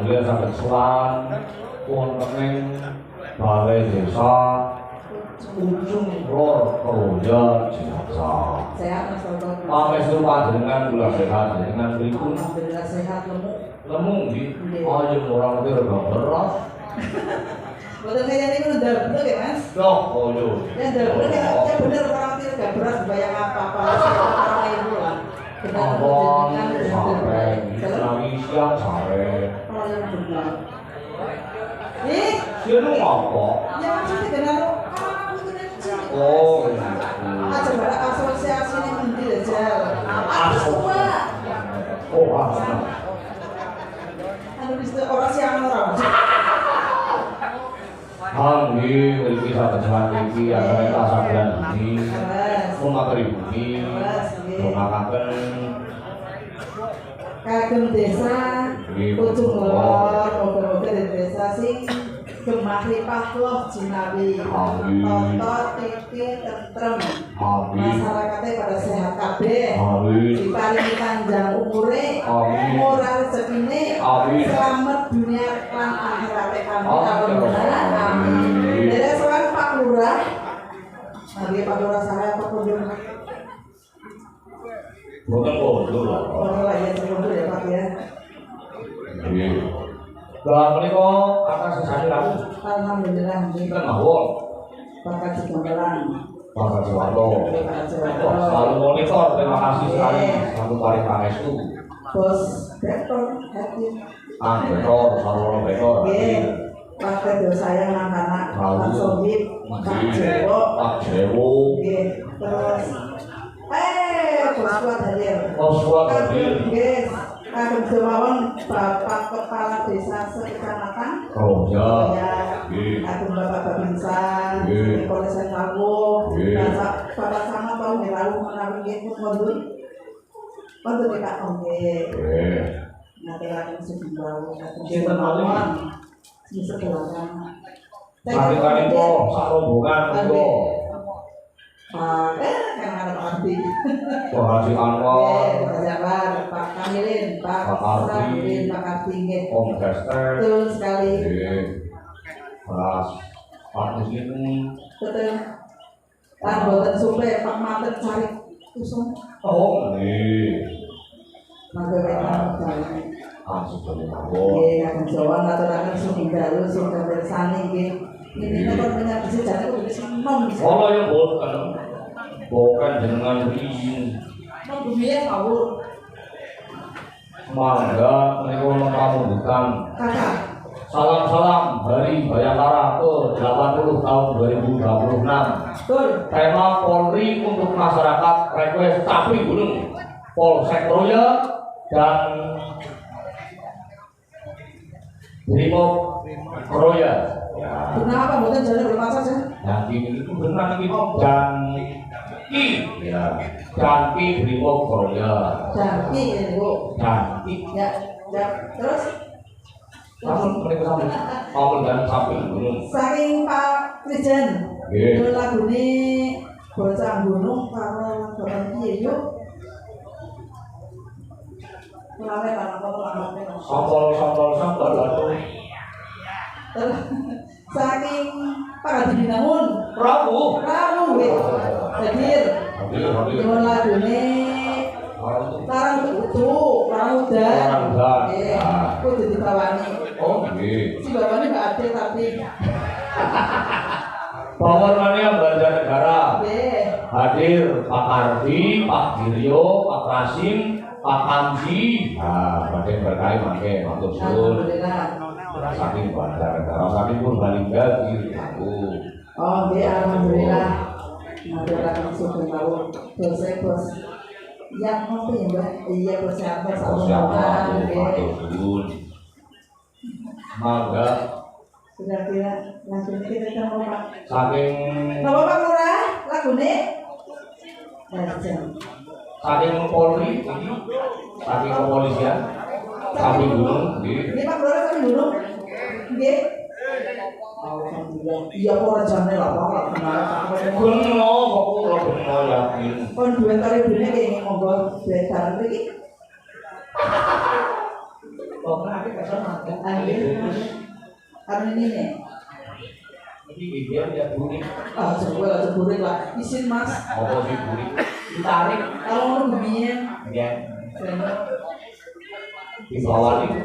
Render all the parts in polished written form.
panggilnya sampai suan wonten balai desa Ujung Lor Kroya Cilacap. Sehat Mas Toto. Pangestu panjenengan kula sehat dengan pripun? Alhamdulillah sehat lemu. Lemu nggih. Ayo ora ngerti rega beras. Boten kaya niku ndabel ya Mas. Loh, koyo. Ya ndabel ya bener ora ngerti rega beras bayang apa-apa. Orang ibu lah. Abang sare, lagi siang sare. Oh yang benar. Ih, Siapa apa? ya maksudnya dengan Oh, aja bara asosiasi ini mendil aja. Oh, asma. Anu bisa orang siang orang. Hanggi, mriki saben iki acara tasadan iki. Matur bumi. Mongakaken Kagem desa Ujung Lor, moga-moga desa sing gemahripah loh jinawi. Toto titi tentrem. Masyarakatnya pada sehat kabeh. Diparingi panjang umure. Murah rezekine. Selamat dunia lan akhirat kami. Amin. Dari seorang Pak Lurah. Mari Pak Lurah saya Pak Lurah. Bukan bodoh lah. Boleh lah ya bodoh ya Pak ya. Iya. Lah menika atas sesane laku. Alhamdulillah. Sinten mawon? Pak Cigambelan. Pak Jawarto. Selalu monitor, terima kasih sekali. Selalu paling pangestu. Bos Betor hadir. Betor, selalu betor. Pak Kedo sayang anak-anak. Pak Sohib. Pak Jewo. Pak Jewo. Terus Bos Kuat hadir. Bos Kuat hadir. Kagem Jemawan Bapak Kepala Desa Sekecamatan. Oh ya. Kagem Bapak Babinsa. Polres Lawu. Bapak sama Pak Lawu menawi nggih mundur. Mundur Pak Ongge. Ngaturaken sejumlah Sinten malih? Di sebelahan. Kali-kali po sak rombongan po. Kan ada Pak Ardi. Pak Haji Anwar. Pak Jabar, Pak Kamilin, Pak Ardi, Pak Ardi. Om Kester. Betul sekali. Pak Muslim. Betul. Lan boten supe Pak Matet cari usung. Oh, nggih. Mangga jalan. Sudah mawon. Nggih, kagem Jawa ngaturaken sugeng dalu sing kebersani nggih. Ini kok banyak bisa jadi kok bisa nom. Kalau yang bukan jenengan izin. Nom dunia ngawur. Mangga menika kamu bukan. Kakak. Salam-salam dari Bayangkara ke 80 tahun 2026. Betul. Tema Polri untuk masyarakat request Capi Gunung Polsek Kroya dan Brimob Kroya. Ya. Kenapa bukan jalan bermasa sih? Yang ini itu benar ini Janki, ya. Janki Brimob Kroya. Janki ya Bu. Janki. Ya. Terus Langsung mereka sampai Paul dan Capi Gunung. saking Pak Trijen. Itu lagu ini bocah gunung karena berhenti yuk. Lama lama. Sampel lalu. Saking Pak Hadi Namun. Prabu. Hadir. Itu lagu ini. Larang utuh, larang udan. Aku jadi bawani. Oh, iya. Si bawani nggak ada tapi. Pengorbanannya Belanja Negara. Hadir Pak Ardi, Pak Giryo, Pak Rasim, Pak Kamsi. Nah, pakai berkait pakai matur suwun. Saking Belanja Negara, saking Purbalingga gitu. Oh, alhamdulillah. Ngaduraken sugeng mawon. Bos. Yang ngopi ya Mbak? Iya persiapan sama matur suwun. Mangga sudah kira lagu ini kita mau Pak. saking Napa Pak Lurah? Lagu ini? saking Polri ini saking kepolisian saking gunung ini Pak Lurah saking gunung nggih. Alhamdulillah. Iya kok rajane lah Pak. Beno kok kula beno yakin. Kon duwe kali dene kene monggo bedar iki. Kok lagi personal kan? Karena ini nih. Ini dia burik. Ah, sebuah burik lah. Isin mas. Apa sih burik? Ditarik. Kalau mau begini. Ya. Di bawah ini.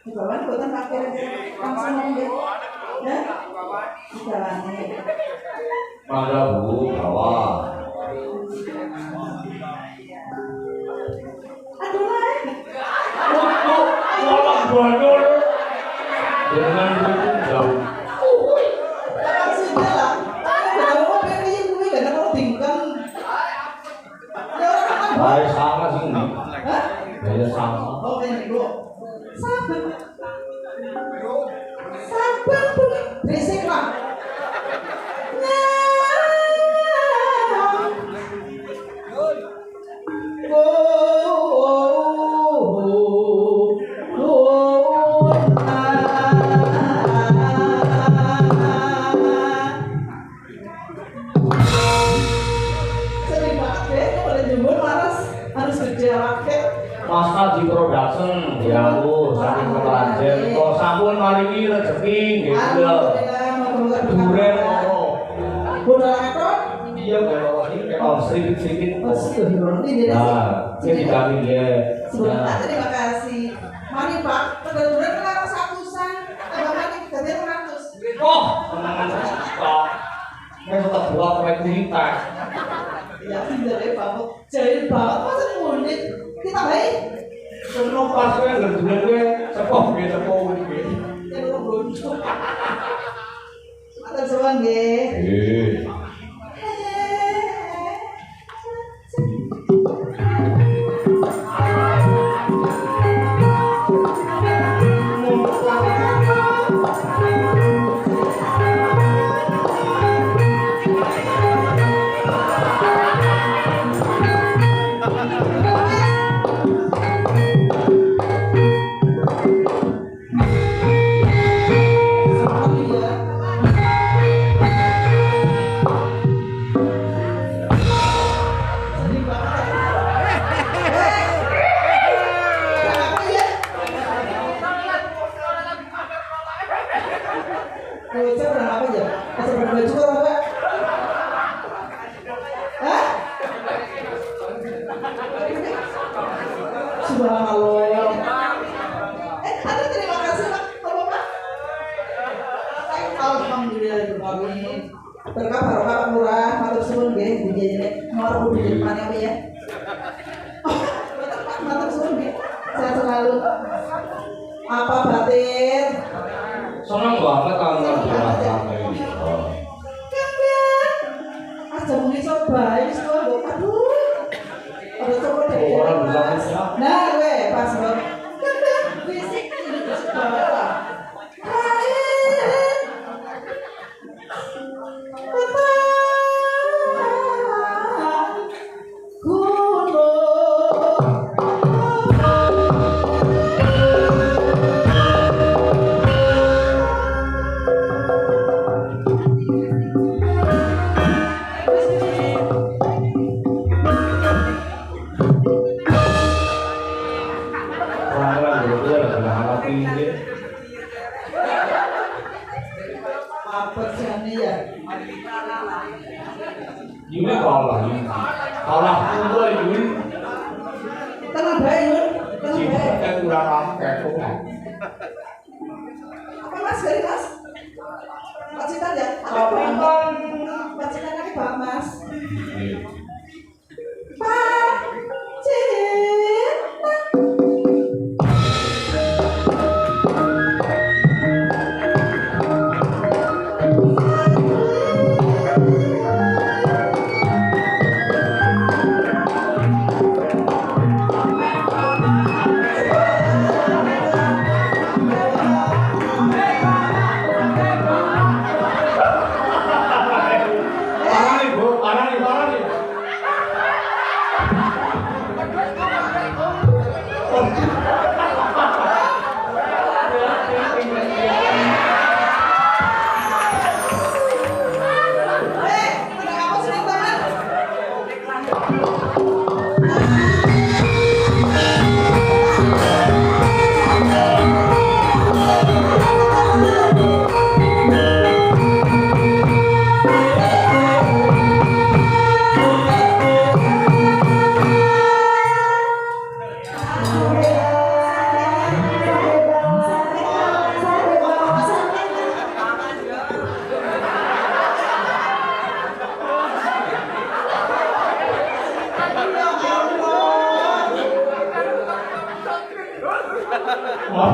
Di bawah ini buatan pakai langsung ngomong ya. Di bawah ini. Mana bu? Bawah. Aduh lah. Malah bandul. Dengan itu jauh. Sudah lah. Kalau mau pengen gue gak mau tinggal. Ya orang kan. Baik sama sih ini. Hah? Beda sama. Oh pengen gue. Sabar. Sabar tuh. Berisik lah. Masa di production ya lu saking kelanjen kok sampun maringi rezeki gitu duren kok iya kalau ini sedikit nah ini dikali ya terima kasih mari pak kebetulan kan satusan tambah kita dia 100 oh senangan kok saya tetap buat proyek cerita ya tidak ya pak jahil banget masa mulut kita baik senang pas gue ngerjain gue sepoh gue ya lu beruntung atas sewan gue berkah barokah murah matur suwun nggih dijajane nomor di depan apa ya matur suwun nggih sehat selalu apa batin senang banget kamu aja muni baik semua aduh ada coba deh orang bisa nah gue pas banget fisik ini banget lah Yun kalah yun. Kalah pun yun. Tenang baik yun. Tenang baik. Kita kurang angkat kok. Apa mas dari mas? Pacitan ya? Kapan? Pacitan lagi pak mas. Iya. Parah nih.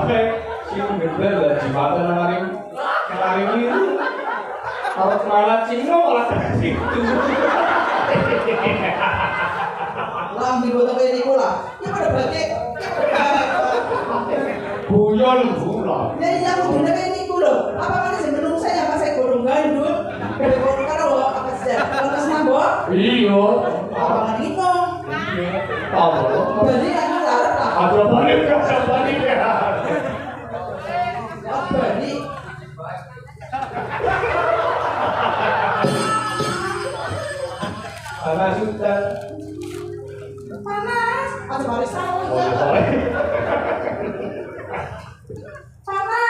Oke, sing bener lah jembatan kemarin itu. Kalau malah Cino malah gitu. Lambi botak kayak ini lah. Ya pada berarti. Guyon bulan. Ya yang bener kayak ini loh. Apa kan sih menung saya pas saya godong gandut. Godong karo apa sih? Kalau senang boh. Iya. Apa kan itu? Apa? Jadi kan larut lah. Ada balik ya. Bali. Panas hutan. Panas. Ada barisan. Boleh. Panas.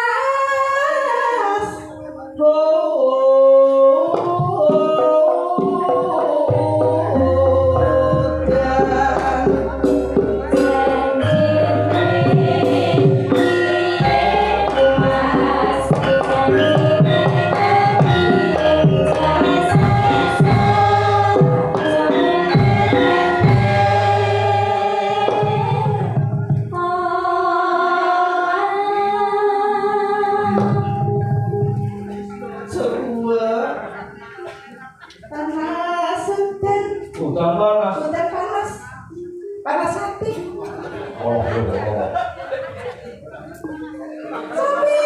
Hutan panas. Hutan panas. Panas hati. Oh, iya. Sampai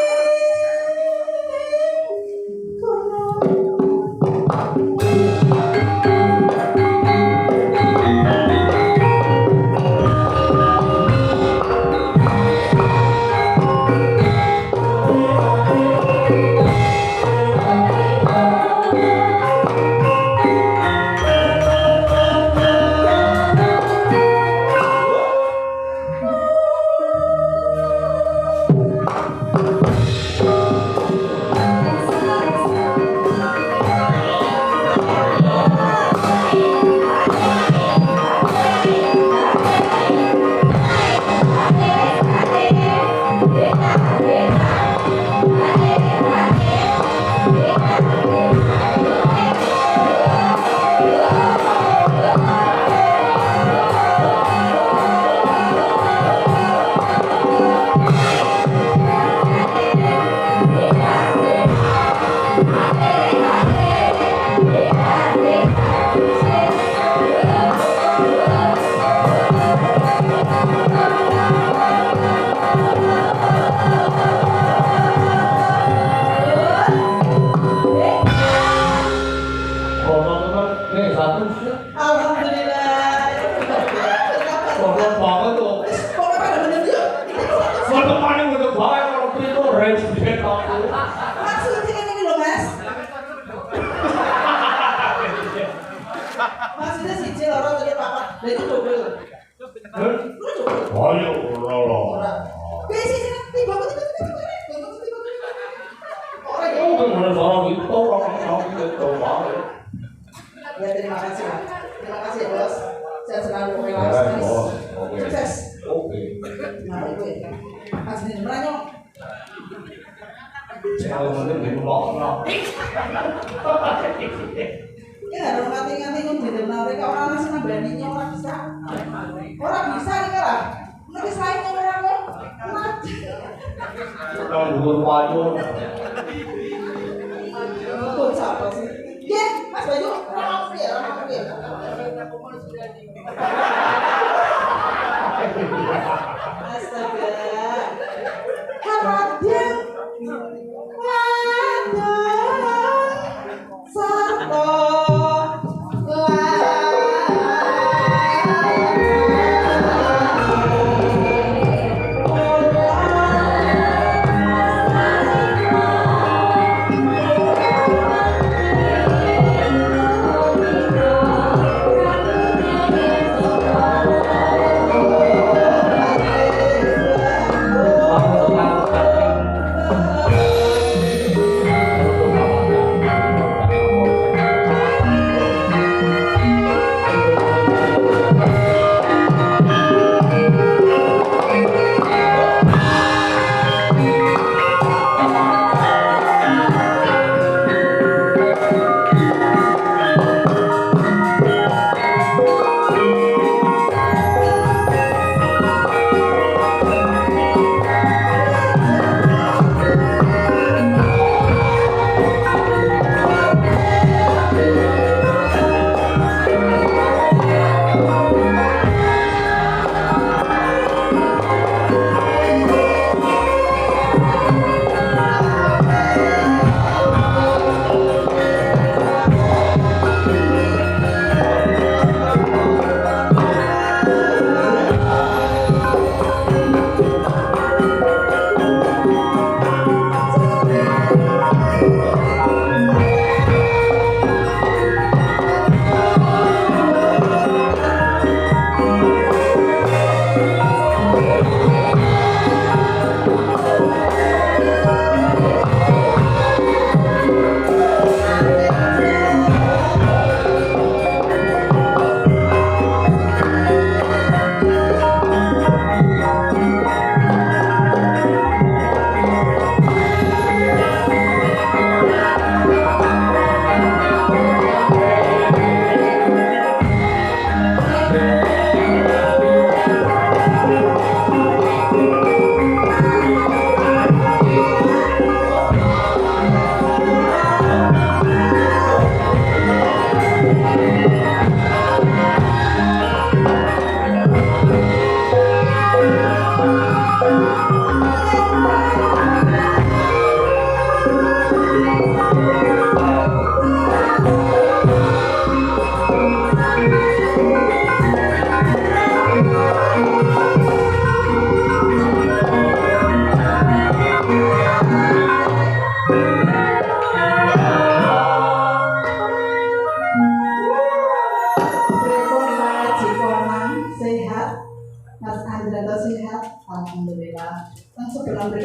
alhamdulillah. Konon banget tuh. Pokoknya pada bener yuk. Foto paling untuk banget kalau itu range gede aku. Maksudnya ini loh mas. Maksudnya si Cil orang tadi papa. Nah itu double. Lu double. Ayo, lolo. Besi sih tiba tiba. Oh, bener orang itu orang itu banget. Ya terima kasih lah. Terima kasih ya bos. Saya selalu Ya, relax. bos. Oke. Sukses. Oke. Nah itu ya. Asli meranyong. Jangan mungkin di rumah. Ya nggak ada ngati-ngati di dalam mereka orang nasi nabaninya orang bisa. Orang bisa nih kan? Nanti selainnya orang kok mati. Kalau dulu wajur. Betul siapa sih? Ya, Mas Bayu, orang aku ya. Astaga. Raden. Sarto.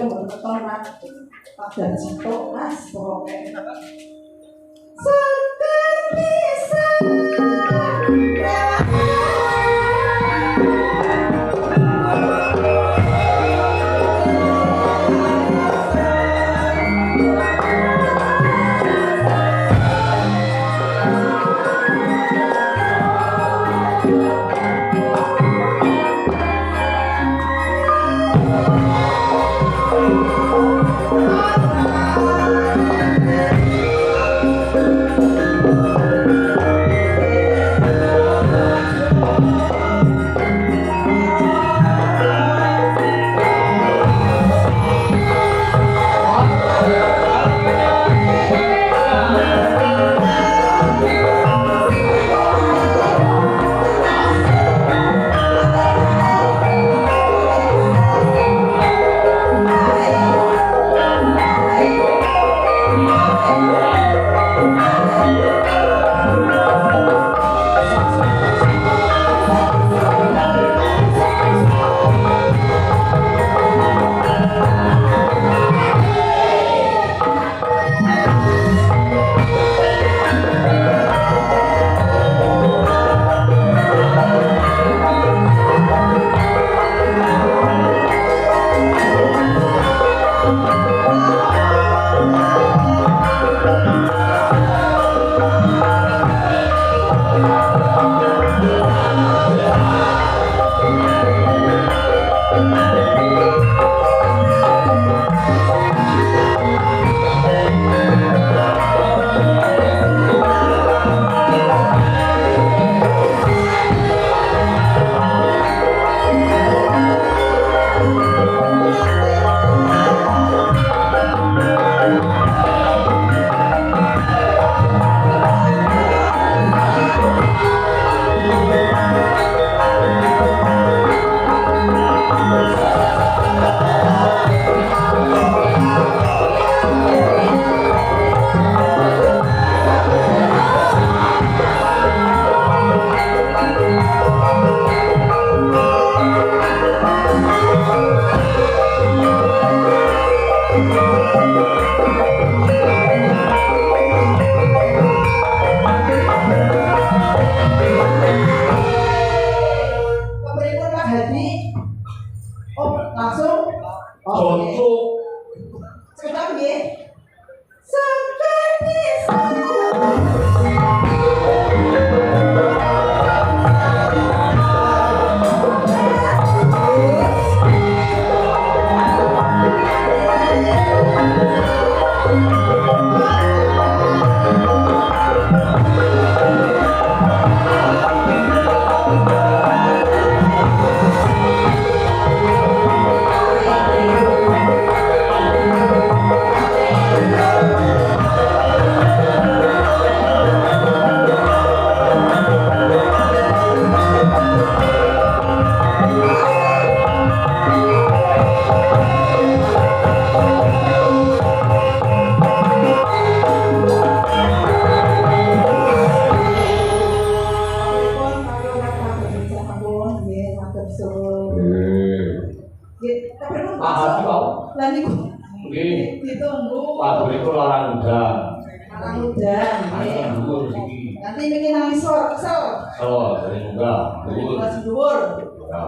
itu betul Mas. Tak janji tok Mas, pokoknya. Seperti nanti bikin nangis kesel. Dari enggak, masih dhuwur. Ya,